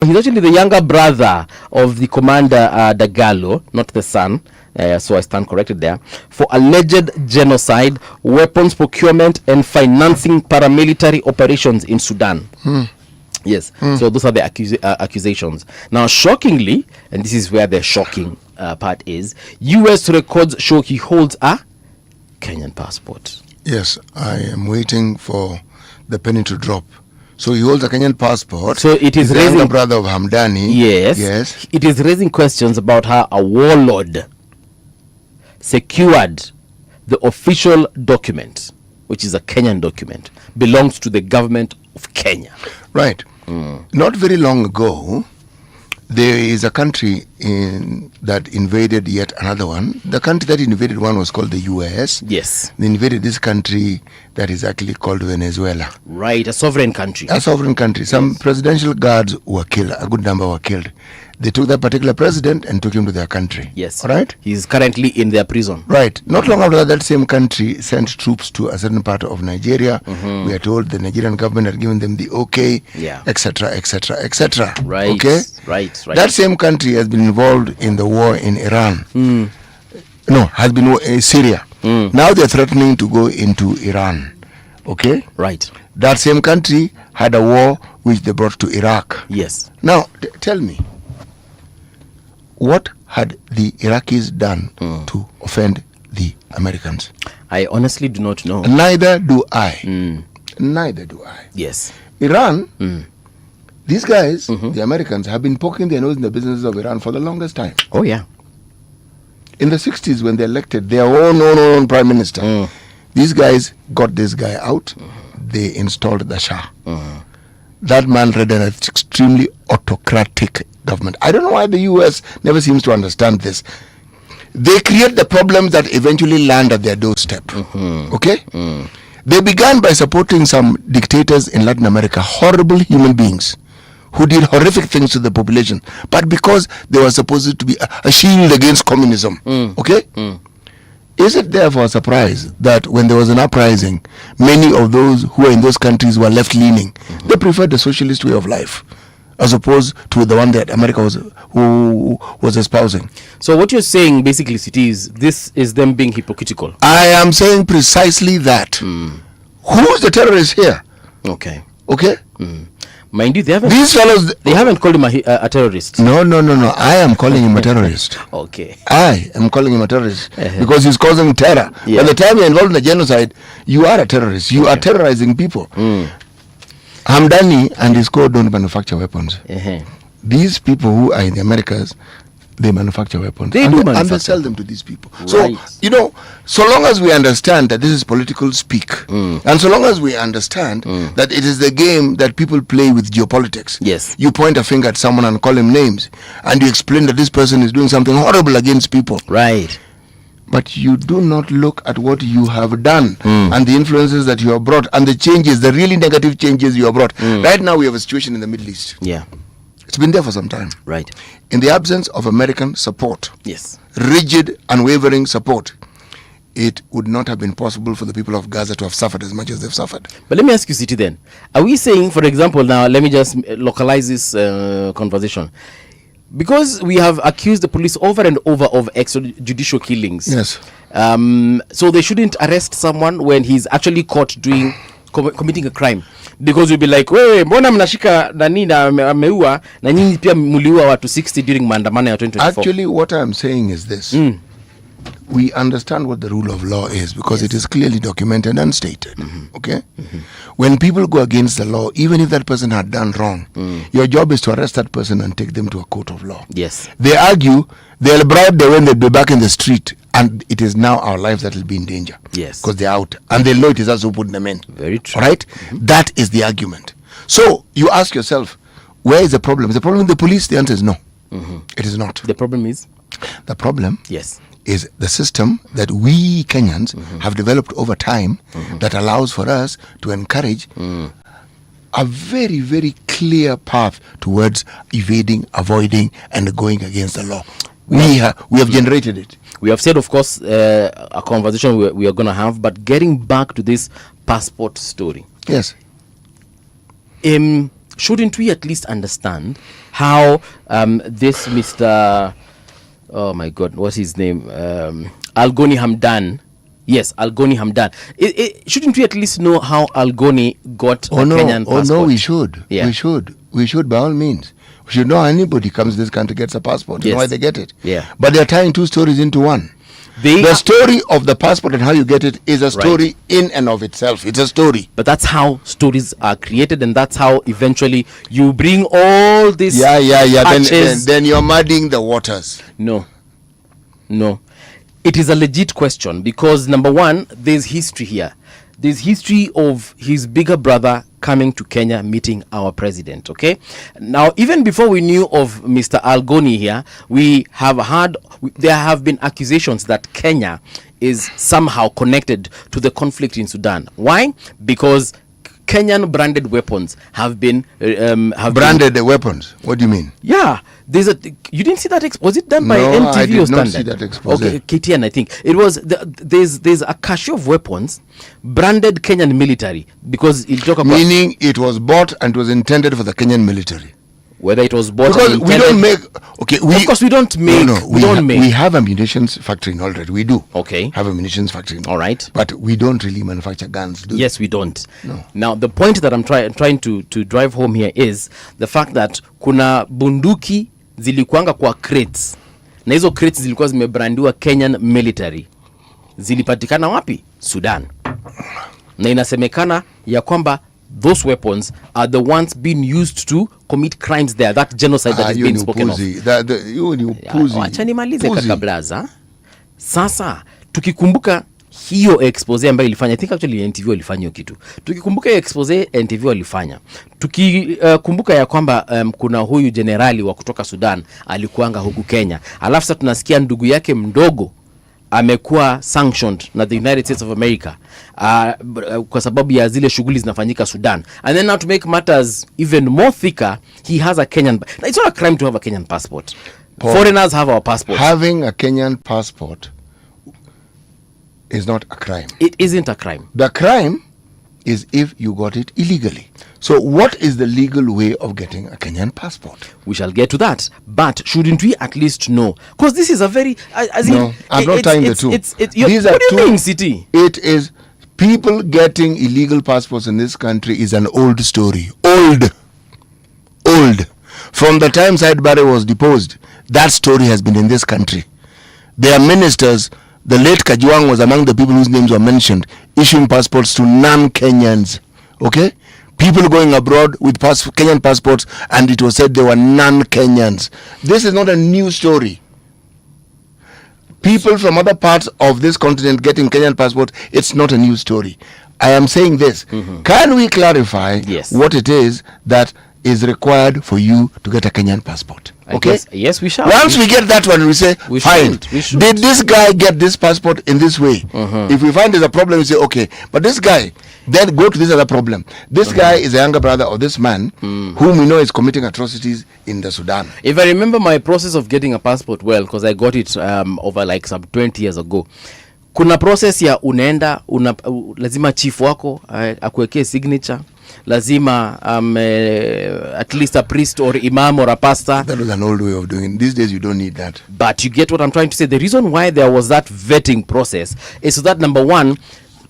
He's actually the younger brother of the commander Dagalo, not the son. So I stand corrected there. For alleged genocide, weapons procurement, and financing paramilitary operations in Sudan. Yes. So those are the accusations. Now, shockingly, and this is where the shocking part is, U.S. records show he holds a Kenyan passport. Yes, I am waiting for the penny to drop. So he holds a Kenyan passport. So it is the younger brother of Hamdani. Yes. Yes. It is raising questions about how a warlord secured the official document, which is a Kenyan document, belongs to the government of Kenya. Right. Not very long ago, there is a country that invaded yet another one. The country that invaded one was called the US. Yes. They invaded this country that is actually called Venezuela. Right, a sovereign country. A sovereign country. Some presidential guards were killed. A good number were killed. They took that particular president and took him to their country. Yes. All right? He's currently in their prison. Right. Not long after that, that same country sent troops to a certain part of Nigeria. We are told the Nigerian government had given them the okay, etc., etc., etc. Right. Okay? Right. That same country has been involved in the war in Iran. No, has been in Syria. Now they're threatening to go into Iran. Okay? Right. That same country had a war which they brought to Iraq. Yes. Now, tell me, what had the Iraqis done to offend the Americans? I honestly do not know. Neither do I. Neither do I. Yes. Iran, these guys, the Americans, have been poking their nose in the businesses of Iran for the longest time. Oh, yeah. In the 60s, when they elected their own prime minister, these guys got this guy out. They installed the Shah. That man led an extremely autocratic government. I don't know why the US never seems to understand this. They create the problems that eventually land at their doorstep. Okay? They began by supporting some dictators in Latin America, horrible human beings who did horrific things to the population, but because they were supposed to be a shield against communism. Okay? Is it therefore a surprise that when there was an uprising, many of those who were in those countries were left-leaning? They preferred the socialist way of life as opposed to the one that America was espousing. So what you're saying basically, City, is this is them being hypocritical. I am saying precisely that. Who's the terrorist here? Okay. Okay? Mind you, these fellows, they haven't called him a terrorist. No. I am calling him a terrorist. Okay. I am calling him a terrorist because he's causing terror. By the time you're involved in the genocide, you are a terrorist. You are terrorizing people. Hamdani and his co don't manufacture weapons. These people who are in the Americas, they manufacture weapons. They and they sell them to these people. Right. So, so long as we understand that this is political speak, and so long as we understand that it is the game that people play with geopolitics, yes, you point a finger at someone and call him names, and you explain that this person is doing something horrible against people. Right. But you do not look at what you have done and the influences that you have brought and the changes, the really negative changes you have brought. Right now we have a situation in the Middle East. Yeah. It's been there for some time. Right. In the absence of American support, yes, rigid, unwavering support, it would not have been possible for the people of Gaza to have suffered as much as they've suffered. But let me ask you, City, then. Are we saying, for example, now, let me just localize this conversation. Because we have accused the police over and over of extrajudicial killings. Yes. So they shouldn't arrest someone when he's actually caught committing a crime. Because we'll be like, wewe, mbona mnashika nani na ameua na nyinyi pia muliua watu 60 during maandamano ya 2024. Actually, what I'm saying is this. We understand what the rule of law is because it is clearly documented and stated. Okay? When people go against the law, even if that person had done wrong, your job is to arrest that person and take them to a court of law. Yes. They argue, they'll bribe them when they'll be back in the street, and it is now our lives that will be in danger. Yes. Because they're out, and they know it is us who put them in. Very true. All right? That is the argument. So, you ask yourself, where is the problem? Is the problem with the police? The answer is no. It is not. The problem is? The problem yes, is the system that we Kenyans have developed over time that allows for us to encourage a very, very clear path towards evading, avoiding, and going against the law. We have generated it. We have said, of course, a conversation we are going to have, but getting back to this passport story. Yes. shouldn't we at least understand how this Mr. Oh my God, what's his name? Algoni Hamdan. Yes, Algoni Hamdan. Shouldn't we at least know how Algoni got a Kenyan passport? No, we should. Yeah. We should by all means. We should know how anybody comes to this country gets a passport. You know why they get it. Yeah. But they're tying two stories into one. The story of the passport and how you get it is a story in and of itself. It's a story. But that's how stories are created, and that's how eventually you bring all this. Yeah. Then you're muddying the waters. No. It is a legit question because, number one, there's history here. There's history of his bigger brother coming to Kenya, meeting our president, okay? Now, even before we knew of Mr. Algoni here, there have been accusations that Kenya is somehow connected to the conflict in Sudan. Why? Because Kenyan branded weapons have been weapons. What do you mean? Yeah, you didn't see that was it done by NTV or Standard? I did not see that expose. Okay, KTN, I think it was. There's a cache of weapons branded Kenyan military because it talk about meaning it was bought and was intended for the Kenyan military. Whether it was bought because we don't make of course we don't make we have a munitions factory already. We do have a munitions factory. All right, but we don't really manufacture guns, do yes we don't. No. Now the point that I'm trying to drive home here is the fact that kuna bunduki zilikuanga kwa crates na hizo crates zilikuwa zimebrandiwa Kenyan military. Zilipatikana wapi? Sudan. Na inasemekana ya kwamba those weapons are the ones being used to commit crimes there, that genocide that is being spoken of. Acha nimalize kaka blaza. Sasa tukikumbuka hiyo expose ambayo ilifanya, I think actually NTV ilifanya hiyo kitu. Tukikumbuka hiyo expose NTV ilifanya, tukikumbuka ya kwamba kuna huyu generali wa kutoka Sudan alikuanga huku Kenya, alafu sasa tunasikia ndugu yake mdogo amekuwa sanctioned na the United States of America kwa sababu ya zile shughuli zinafanyika Sudan. And then now to make matters even more thicker, he has a Kenyan. It's not a crime to have a Kenyan passport. Paul, foreigners have our passports. Having a Kenyan passport is not a crime. It isn't a crime. The crime is if you got it illegally. So what is the legal way of getting a Kenyan passport? We shall get to that. But shouldn't we at least know? Because this is a very... I'm not tying the two. What do you mean, City? It is... People getting illegal passports in this country is an old story. Old. From the time Said Barre was deposed, that story has been in this country. Their ministers, the late Kajwang was among the people whose names were mentioned, issuing passports to non-Kenyans. Okay? People going abroad with Kenyan passports, and it was said they were non-Kenyans. This is not a new story. People from other parts of this continent getting Kenyan passports, it's not a new story. I am saying this. Mm-hmm. Can we clarify what it is that is required for you to get a Kenyan passport? Okay? Yes, we shall. Once we get that one, we say, fine. Did this guy get this passport in this way? Mm-hmm. If we find there's a problem, we say, okay. But this guy, then go to this other problem. This guy is a younger brother of this man whom we know is committing atrocities in the Sudan. If I remember my process of getting a passport well, because I got it over like some 20 years ago, kuna process ya unaenda, lazima chief wako akuwekee signature. Lazima at least a priest or imam or a pastor. That was an old way of doing it. These days you don't need that. But you get what I'm trying to say. The reason why there was that vetting process is so that, number one,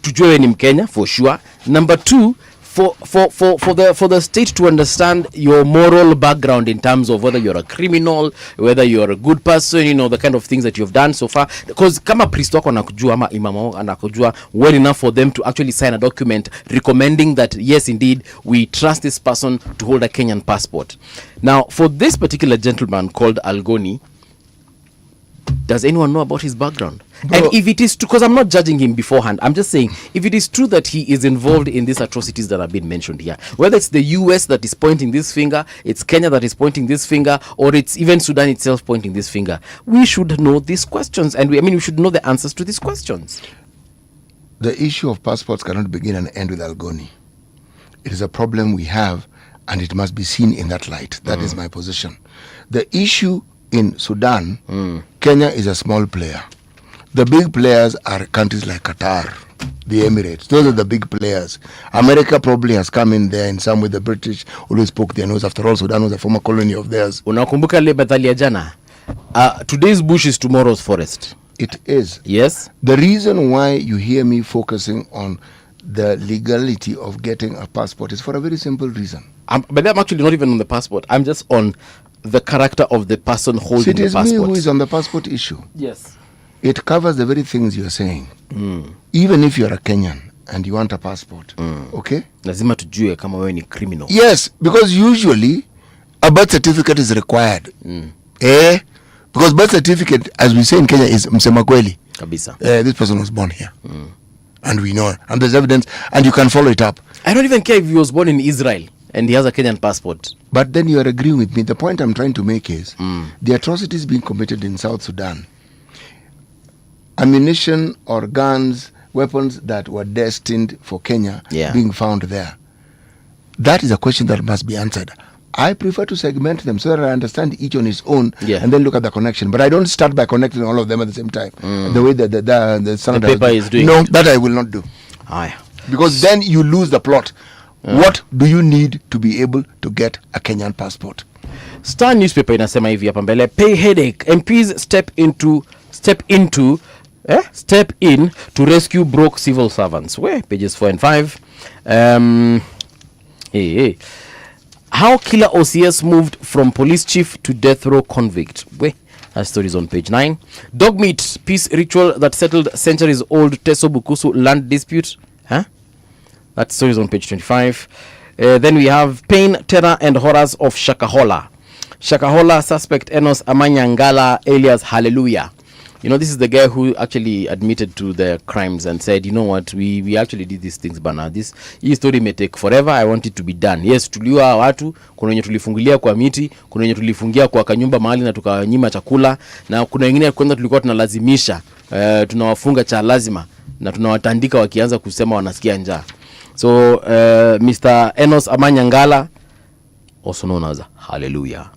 tujue ni Mkenya for sure. Number two, for the state to understand your moral background in terms of whether you're a criminal, whether you're a good person, you know, the kind of things that you've done so far. Because kama priest wako anakujua ama imam wako anakujua well enough for them to actually sign a document recommending that yes indeed we trust this person to hold a Kenyan passport. Now for this particular gentleman called Algoni, does anyone know about his background? Bro. And if it is true, because I'm not judging him beforehand, I'm just saying, if it is true that he is involved in these atrocities that have been mentioned here, whether it's the US that is pointing this finger, it's Kenya that is pointing this finger, or it's even Sudan itself pointing this finger, we should know these questions, and we should know the answers to these questions. The issue of passports cannot begin and end with Algoni. It is a problem we have, and it must be seen in that light. That is my position. The issue in Sudan, Kenya is a small player. The big players are countries like Qatar, the Emirates. Those are the big players. America probably has come in there in some way. The British always poke their nose. After all, Sudan was a former colony of theirs. Unakumbuka ile methali ya jana? Today's bush is tomorrow's forest. It is. Yes. The reason why you hear me focusing on the legality of getting a passport is for a very simple reason. But I'm actually not even on the passport. I'm just on the character of the person holding the passport. It is me who is on the passport issue. Yes. It covers the very things you're saying. Even if you're a Kenyan and you want a passport, okay? Lazima tujue kama wewe ni criminal. Yes, because usually a birth certificate is required. Because birth certificate, as we say in Kenya, is msema kweli. Kabisa. This person was born here. And we know, and there's evidence, and you can follow it up. I don't even care if he was born in Israel and he has a Kenyan passport. But then you are agreeing with me. The point I'm trying to make is the atrocities being committed in South Sudan, ammunition or guns, weapons that were destined for Kenya being found there. That is a question that must be answered. I prefer to segment them so that I understand each on its own and then look at the connection. But I don't start by connecting all of them at the same time. The way that the paper is doing. No, that I will not do. Because then you lose the plot. What do you need to be able to get a Kenyan passport? Star newspaper inasema hivi hapa mbele, pay headache, MPs step in to rescue broke civil servants. Where pages 4 and 5. How killer OCS moved from police chief to death row convict. Where that story is on page 9. Dog meat peace ritual that settled centuries old Teso Bukusu land dispute. That story is on page 25. Then we have pain, terror and horrors of Shakahola. Shakahola suspect Enos Amanyangala alias Hallelujah. You know, this is the guy who actually admitted to the crimes and said, you know what, we actually did these things, bana. Hii story may take forever. I want it to be done. Yes, tuliwa watu, kuna wenye tulifungilia kwa miti, kuna wenye tulifungia kwa kanyumba mahali na tukanyima chakula, na kuna wengine kwanza tulikuwa tunalazimisha, tunawafunga cha lazima na tunawatandika wakianza kusema wanasikia njaa. So, Mr. Enos Amanyangala, also known as Hallelujah.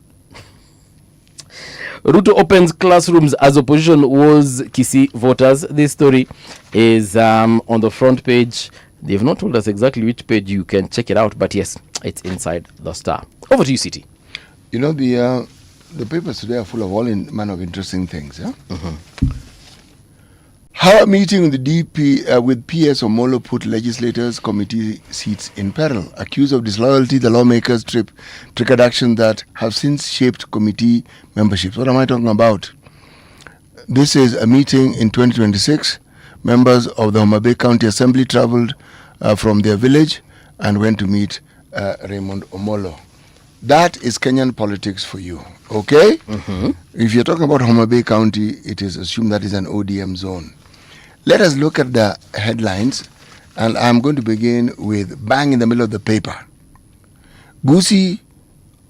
Ruto opens classrooms as opposition woes Kisii voters. This story is on the front page. They've not told us exactly which page. You can check it out, but yes, it's inside the Star. Over to you, City. You know, the papers today are full of all manner of interesting things. Yeah? How a meeting with the DP with PS Omolo put legislators' committee seats in peril. Accused of disloyalty, the lawmakers triggered action that have since shaped committee memberships. What am I talking about? This is a meeting in 2026. Members of the Homa Bay County Assembly traveled from their village and went to meet Raymond Omolo. That is Kenyan politics for you, okay? If you're talking about Homa Bay County, it is assumed that is an ODM zone. Let us look at the headlines, and I'm going to begin with bang in the middle of the paper. Gusii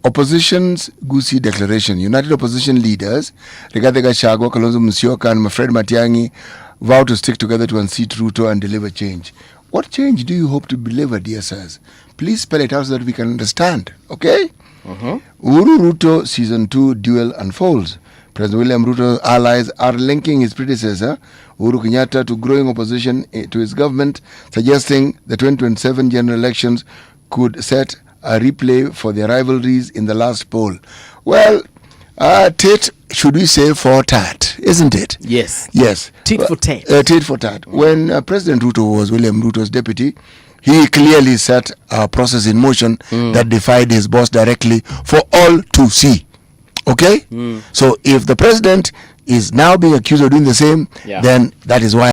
Opposition's Gusii Declaration. United Opposition leaders, Rigathi Gachagua, Kalonzo Musyoka, and Fred Matiang'i vow to stick together to unseat Ruto and deliver change. What change do you hope to deliver, dear sirs? Please spell it out so that we can understand, okay? Uhuru Ruto Season 2 duel unfolds. President William Ruto's allies are linking his predecessor, Uhuru Kenyatta, to growing opposition to his government, suggesting the 2027 general elections could set a replay for their rivalries in the last poll. Well, tit, should we say for tat, isn't it? Yes. Yes. Tit for tat. Tit for tat. When President Ruto was William Ruto's deputy, he clearly set a process in motion that defied his boss directly for all to see. Okay? So if the president is now being accused of doing the same, then that is why